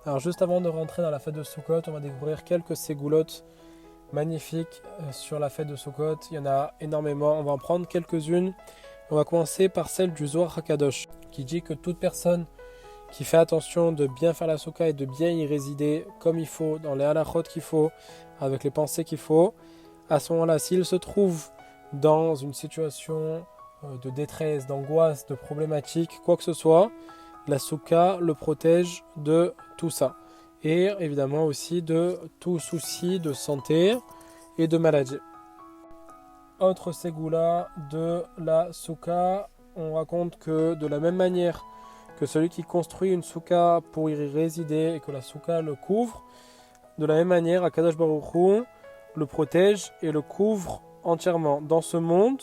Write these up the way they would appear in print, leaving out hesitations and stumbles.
Alors juste avant de rentrer dans la fête de Sukkot, on va découvrir quelques ségoulottes magnifiques sur la fête de Sukkot. Il y en a énormément, on va en prendre quelques-unes. On va commencer par celle du Zohar HaKadosh, qui dit que toute personne qui fait attention de bien faire la Soukha et de bien y résider comme il faut, dans les halachot qu'il faut, avec les pensées qu'il faut, à ce moment-là, s'il se trouve dans une situation de détresse, d'angoisse, de problématique, quoi que ce soit, la Soukha le protège de tout ça. Et évidemment aussi de tout souci de santé et de maladie. Autre ségoula de la Soukha, on raconte que de la même manière que celui qui construit une Soukha pour y résider et que la Soukha le couvre, de la même manière, Akadosh Baruch Hu le protège et le couvre entièrement dans ce monde,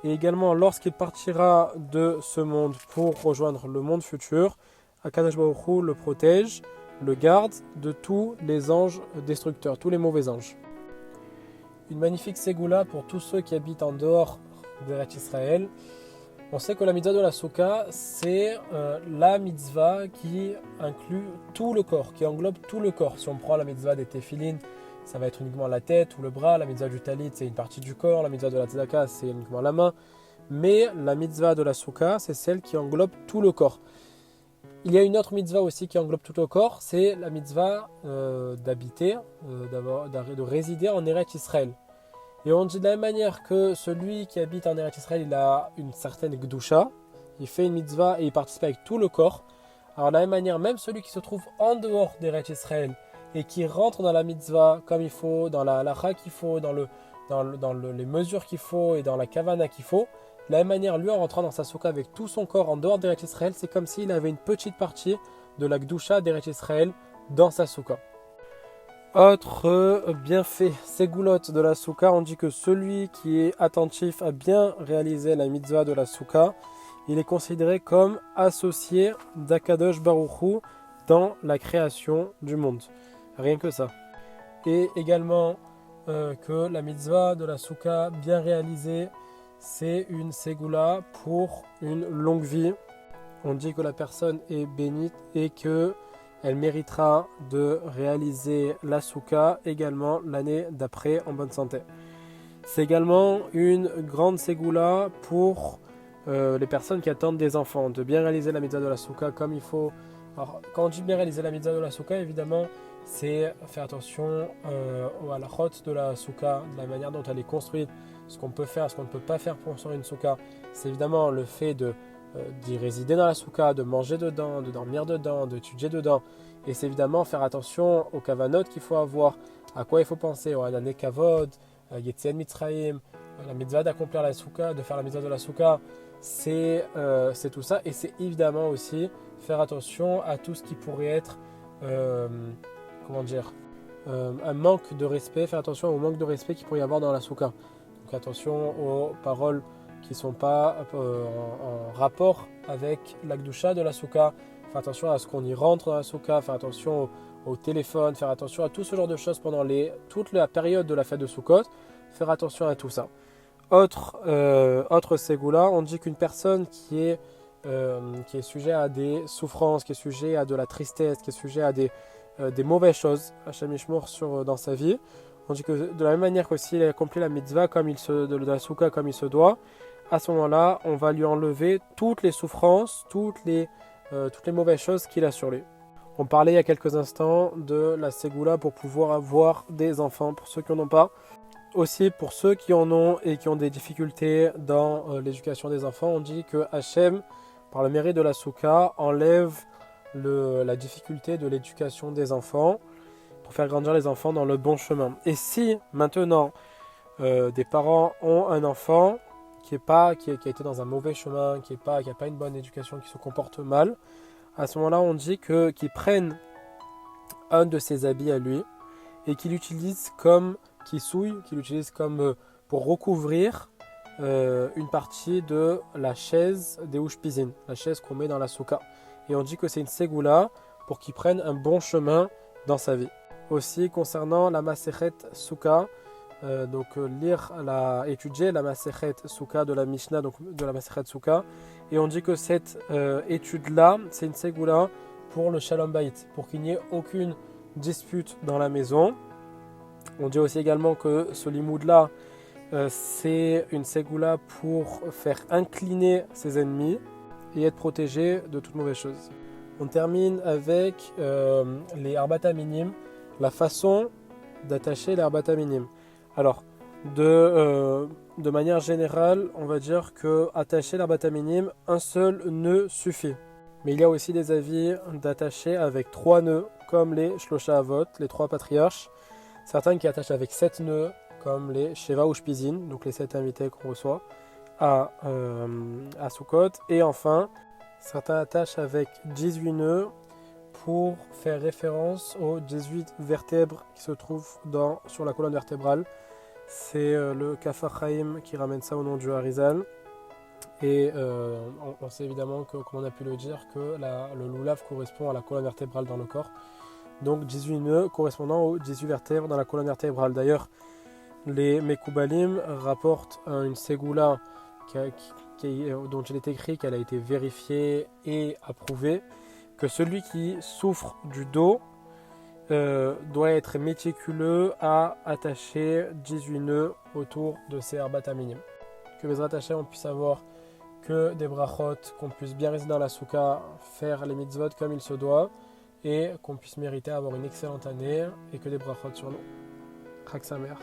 et également lorsqu'il partira de ce monde pour rejoindre le monde futur, Akadosh Baruch Hu le protège, le garde de tous les anges destructeurs, tous les mauvais anges. Une magnifique ségoula pour tous ceux qui habitent en dehors d'Eretz Israël. On sait que la mitzvah de la Soukha, c'est la mitzvah qui inclut tout le corps, qui englobe tout le corps. Si on prend la mitzvah des téphilines, ça va être uniquement la tête ou le bras. La mitzvah du talit, c'est une partie du corps. La mitzvah de la tzedaka, c'est uniquement la main. Mais la mitzvah de la Soukha, c'est celle qui englobe tout le corps. Il y a une autre mitzvah aussi qui englobe tout le corps, c'est la mitzvah d'habiter, de résider en Eretz Israël. Et on dit de la même manière que celui qui habite en Eretz Israël, il a une certaine gdusha, il fait une mitzvah et il participe avec tout le corps. Alors de la même manière, même celui qui se trouve en dehors d'Eretz Israël et qui rentre dans la mitzvah comme il faut, dans la halacha qu'il faut, dans les mesures qu'il faut et dans la kavana qu'il faut, de la même manière, lui en rentrant dans sa soukha avec tout son corps en dehors d'Eretz Israël, c'est comme s'il avait une petite partie de la gdusha d'Eretz Israël dans sa soukha. Autre bienfait, ségoulotte de la Soukha, on dit que celui qui est attentif à bien réaliser la mitzvah de la Soukha, il est considéré comme associé d'Akadosh Baruch Hu dans la création du monde. Rien que ça. Et également que la mitzvah de la Soukha bien réalisée, c'est une ségoula pour une longue vie. On dit que la personne est bénite et que elle méritera de réaliser la Soukha également l'année d'après en bonne santé. C'est également une grande ségoula pour les personnes qui attendent des enfants, de bien réaliser la mitzvah de la Soukha comme il faut. Alors, quand on dit bien réaliser la mitzvah de la Soukha, évidemment, c'est faire attention à la halachot de la Soukha, de la manière dont elle est construite, ce qu'on peut faire, ce qu'on ne peut pas faire pour construire une Soukha. C'est évidemment le fait d'y résider dans la Soukha, de manger dedans, de dormir dedans, d'étudier dedans. Et c'est évidemment faire attention aux kavanot qu'il faut avoir, à quoi il faut penser, au Hanane Kavod, Yetziat Mitzrayim, la mitzvah d'accomplir la Soukha, de faire la mitzvah de la Soukha, c'est tout ça. Et c'est évidemment aussi faire attention à tout ce qui pourrait être, un manque de respect, faire attention au manque de respect qu'il pourrait y avoir dans la Soukha. Donc attention aux paroles qui ne sont pas en rapport avec la Gdusha de la Soukha, faire attention à ce qu'on y rentre dans la Soukha, faire attention au téléphone, faire attention à tout ce genre de choses pendant toute la période de la fête de Sukkot, faire attention à tout ça. Autre ségoula, on dit qu'une personne qui est sujet à des souffrances, qui est sujet à de la tristesse, qui est sujet à des mauvaises choses, Hachem Yishmor dans sa vie, on dit que de la même manière que s'il a accompli la mitzvah de la Soukha comme il se doit, à ce moment-là, on va lui enlever toutes les souffrances, toutes les mauvaises choses qu'il a sur lui. On parlait il y a quelques instants de la ségoula pour pouvoir avoir des enfants, pour ceux qui n'en ont pas. Aussi, pour ceux qui en ont et qui ont des difficultés dans l'éducation des enfants, on dit que Hachem, par le mérite de la Soukha, enlève la difficulté de l'éducation des enfants pour faire grandir les enfants dans le bon chemin. Et si maintenant des parents ont un enfant qui a été dans un mauvais chemin, qui n'a pas une bonne éducation, qui se comporte mal, à ce moment-là, on dit qu'ils prennent un de ses habits à lui et qu'ils l'utilisent comme kissouille, qu'ils l'utilisent comme pour recouvrir une partie de la chaise des Ushpizin, la chaise qu'on met dans la Soukha. Et on dit que c'est une ségoula pour qu'ils prennent un bon chemin dans sa vie. Aussi, concernant la Masechet Soukha, étudier la Masechet Soukha de la Mishnah, donc de la Masechet Soukha, et on dit que cette étude-là, c'est une ségoula pour le Shalom Bayit, pour qu'il n'y ait aucune dispute dans la maison. On dit aussi également que ce limoud-là, c'est une ségoula pour faire incliner ses ennemis et être protégé de toute mauvaise chose. On termine avec les arbata minim, la façon d'attacher les arbata minim. Alors, de manière générale, on va dire que attacher l'arbata minim, un seul nœud suffit. Mais il y a aussi des avis d'attacher avec 3 nœuds, comme les Shlosha Avot, les 3 patriarches. Certains qui attachent avec 7 nœuds, comme les Sheva ou Shpizin, donc les 7 invités qu'on reçoit à Sukkot. Et enfin, certains attachent avec 18 nœuds pour faire référence aux 18 vertèbres qui se trouvent sur la colonne vertébrale. C'est le Kafar Chaim qui ramène ça au nom du Harizal. Et on sait évidemment que, comme on a pu le dire, que le loulav correspond à la colonne vertébrale dans le corps. Donc 18 nœuds correspondant aux 18 vertèbres dans la colonne vertébrale. D'ailleurs, les Mekoubalim rapportent une ségoula dont il est écrit qu'elle a été vérifiée et approuvée, que celui qui souffre du dos doit être méticuleux à attacher 18 nœuds autour de ses arbata minim. Que Bezrat Hashem, on puisse avoir que des brachot, qu'on puisse bien rester dans la souka, faire les mitzvot comme il se doit, et qu'on puisse mériter avoir une excellente année, et que des brachot sur nous. Chag Sameach.